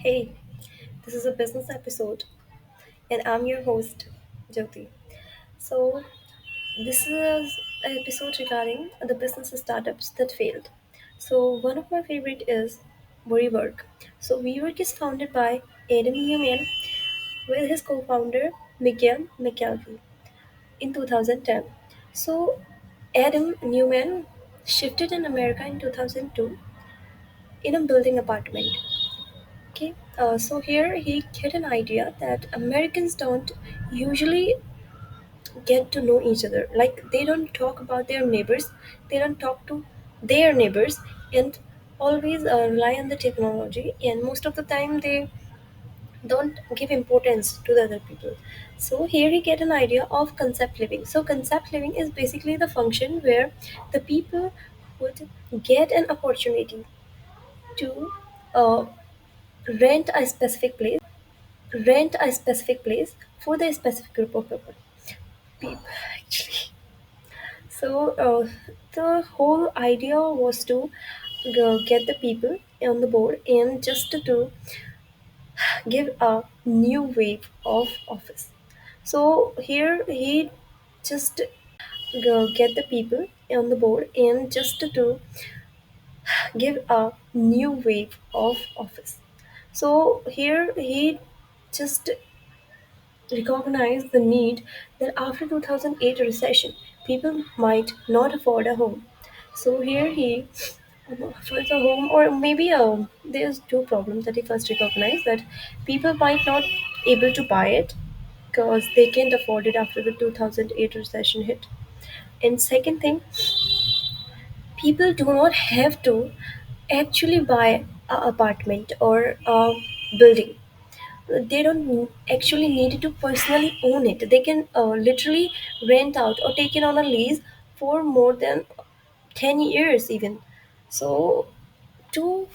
Hey, this is a business episode, and I'm your host, Jyoti. So, this is an episode regarding the business startups that failed. So, one of my favorite is wework. So, wework is founded by Adam Newman with his co-founder Miguel McKelvey in 2010. So, Adam Newman shifted in America in 2002 in a building apartment. Okay, so here he get an idea that Americans don't usually get to know each other. Like they don't talk about their neighbors, they don't talk to their neighbors, and always rely on the technology. And most of the time, they don't give importance to the other people. So here he get an idea of concept living. So concept living is basically the function where the people would get an opportunity to uh, rent a specific place for the specific group of people actually. So the whole idea was to get the people on the board and just to give a new wave of office. So here he just get the people on the board and just to give a new wave of office. So here he just recognized the need that after 2008 recession, people might not afford a home. So here he offers a home, or maybe there's two problems that he first recognized that people might not able to buy it because they can't afford it after the 2008 recession hit. And second thing, people do not have to actually buy a apartment or a building. They don't actually need to personally own it. They can literally rent out or take it on a lease for more than 10 years even. So to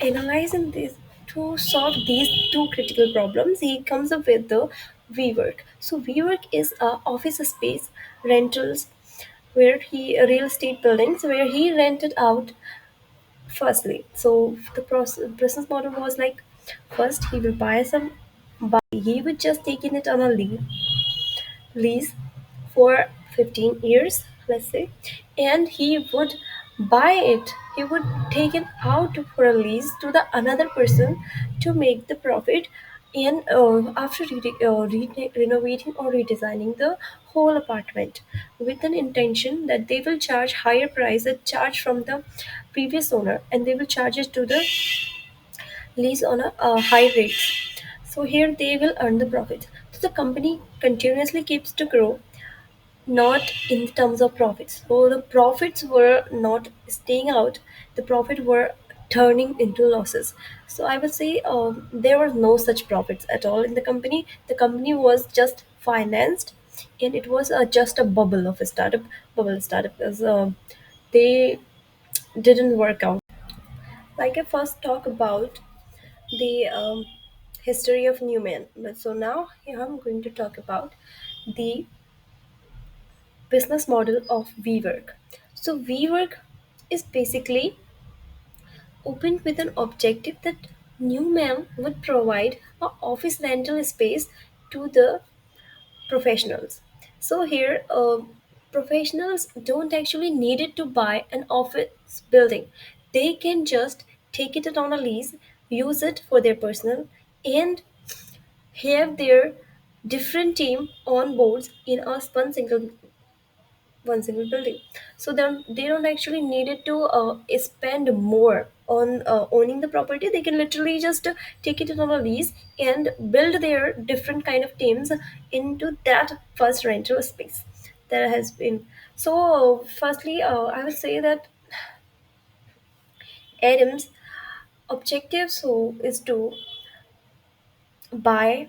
analyze in this, to solve these two critical problems, he comes up with the wework. So wework is a office space rentals where he real estate buildings where he rented out firstly. So the business model was like, first he will buy some, he would just taking it on a lease for 15 years, let's say, and he would buy it, he would take it out for a lease to the another person to make the profit. And after renovating or redesigning the whole apartment with an intention that they will charge higher price that charge from the previous owner, and they will charge it to the lease on a high rate. So here they will earn the profit. So the company continuously keeps to grow, not in terms of profits. So the profits were not staying out. The profit were turning into losses. So I would say there was no such profits at all in the company. The company was just financed, and it was just a bubble of a startup, because they didn't work out. Like I first talk about the history of Newman. But so now here I'm going to talk about the business model of WeWork. So WeWork is basically opened with an objective that Newman would provide a office rental space to the professionals. So here, professionals don't actually need it to buy an office building. They can just take it on a lease, use it for their personal, and have their different team on boards in a one single building. So then they don't actually need it to spend more on owning the property. They can literally just take it on a lease and build their different kind of teams into that first rental space that has been. So firstly, I would say that Adam's objective so is to buy.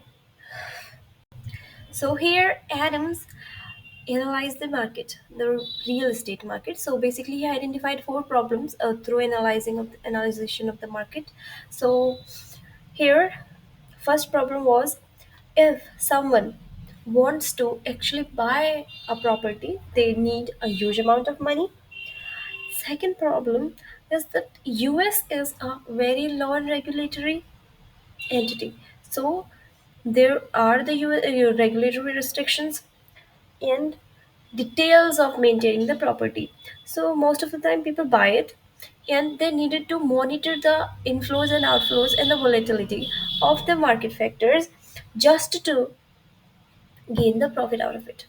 So here Adams analyze the market, the real estate market. So basically, he identified four problems through analyzation of the market. So here, first problem was, if someone wants to actually buy a property, they need a huge amount of money. Second problem is that US is a very low on regulatory. entity. So there are the regulatory restrictions and details of maintaining the property. So most of the time people buy it and they needed to monitor the inflows and outflows and the volatility of the market factors just to gain the profit out of it.